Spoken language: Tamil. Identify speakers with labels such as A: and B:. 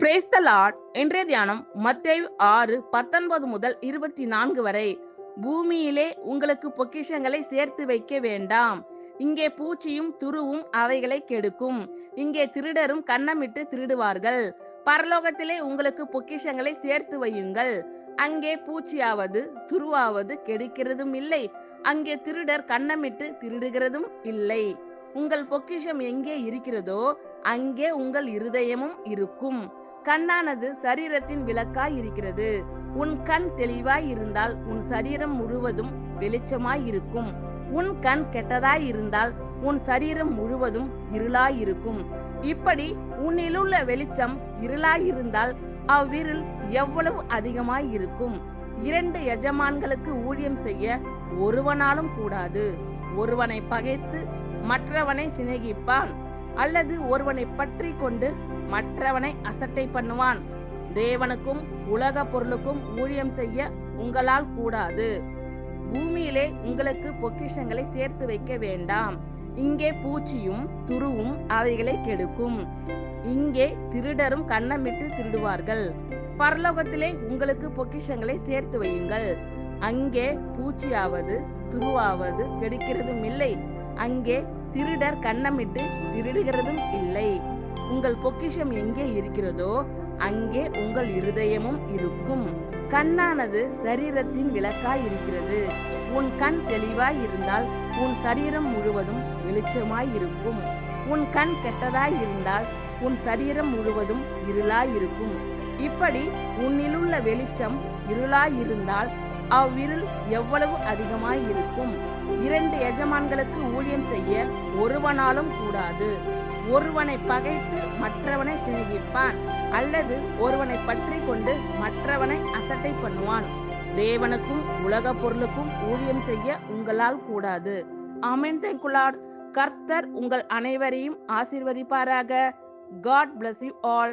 A: பிரேஸ் த லார்ட். இன்றைய தியானம் மத்தேயு 6:19 முதல் 24 வரை. பூமியிலே உங்களுக்கு பொக்கிஷங்களை சேர்த்து வைக்க வேண்டாம். இங்கே பூச்சியும் துருவும் அவைகளை கெடுக்கும். இங்கே திருடரும் கன்னமிட்டு திருடுவார்கள். பரலோகத்திலே உங்களுக்கு பொக்கிஷங்களை சேர்த்து வையுங்கள். அங்கே பூச்சியாவது துருவாவது கெடுக்கிறதும் இல்லை. அங்கே திருடர் கன்னமிட்டு திருடுகிறதும் இல்லை. உங்கள் பொக்கிஷம் எங்கே இருக்கிறதோ அங்கே உங்கள் இருதயமும் இருக்கும். கண்ணானது சரீரத்தின் விளக்காய் இருக்கிறது. உன் கண் தெளிவாய் இருந்தால் உன் சரீரம் முழுவதும் வெளிச்சமாய் இருக்கும். உன் கண் கெட்டதாய் இருந்தால் உன் சரீரம் முழுவதும் இருளாய் இருக்கும். இப்படி உன்னிலுள்ள வெளிச்சம் இருளாய் இருந்தால் அவ்விருள் எவ்வளவு அதிகமாய் இருக்கும். 2 எஜமான்களுக்கு ஊழியம் செய்ய ஒருவனாலும் கூடாது. ஒருவனை பகைத்து மற்றவனை சிநேகிப்பான், அல்லது ஒருவனை பற்றி கொண்டு மற்றவனை அசட்டை பண்ணுவான். தேவனுக்கும் உலக பொருளுக்கும் ஊழியம் செய்ய உங்களால் கூடாது. பூமியிலே உங்களுக்கு பொக்கிஷங்களை சேர்த்து வைக்க வேண்டாம். இங்கே பூச்சியும் துருவும் அவைகளை கெடுக்கும். இங்கே திருடரும் கன்னமிட்டு திருடுவார்கள். பரலோகத்திலே உங்களுக்கு பொக்கிஷங்களை சேர்த்து வையுங்கள். அங்கே பூச்சியாவது துருவாவது கெடுக்கிறதும் இல்லை. அங்கே திருடர் கன்னமிட்டு திருடுகிறதும் இல்லை. உங்கள் பொக்கிஷம் எங்கே இருக்கிறதோ அங்கே உங்கள் இருதயமும் இருக்கும். கண்ணானது சரீரத்தின் விளக்காய் இருக்கிறது. உன் கண் தெளிவாய் இருந்தால் உன் சரீரம் முழுவதும் வெளிச்சமாய் இருக்கும். உன் கண் கெட்டதாய் இருந்தால் உன் சரீரம் முழுவதும் இருளாய் இருக்கும். இப்படி உன்னிலுள்ள வெளிச்சம் இருளாய் இருந்தால் அவ்விருள் எவ்வளவு அதிகமாய் இருக்கும். 2 எஜமான்களுக்கு ஊழியம் செய்ய ஒருவனாலும் கூடாது. ஒருவனை பகைத்து மற்றவனை சிநேகிப்பான், அல்லது ஒருவனை பற்றி கொண்டு மற்றவனை அசட்டை பண்ணுவான். தேவனுக்கும் உலக பொருளுக்கும் ஊழியம் செய்ய உங்களால் கூடாது. ஆமென். Thank you Lord. கர்த்தர் உங்கள் அனைவரையும் ஆசீர்வதிப்பாராக. God bless you all.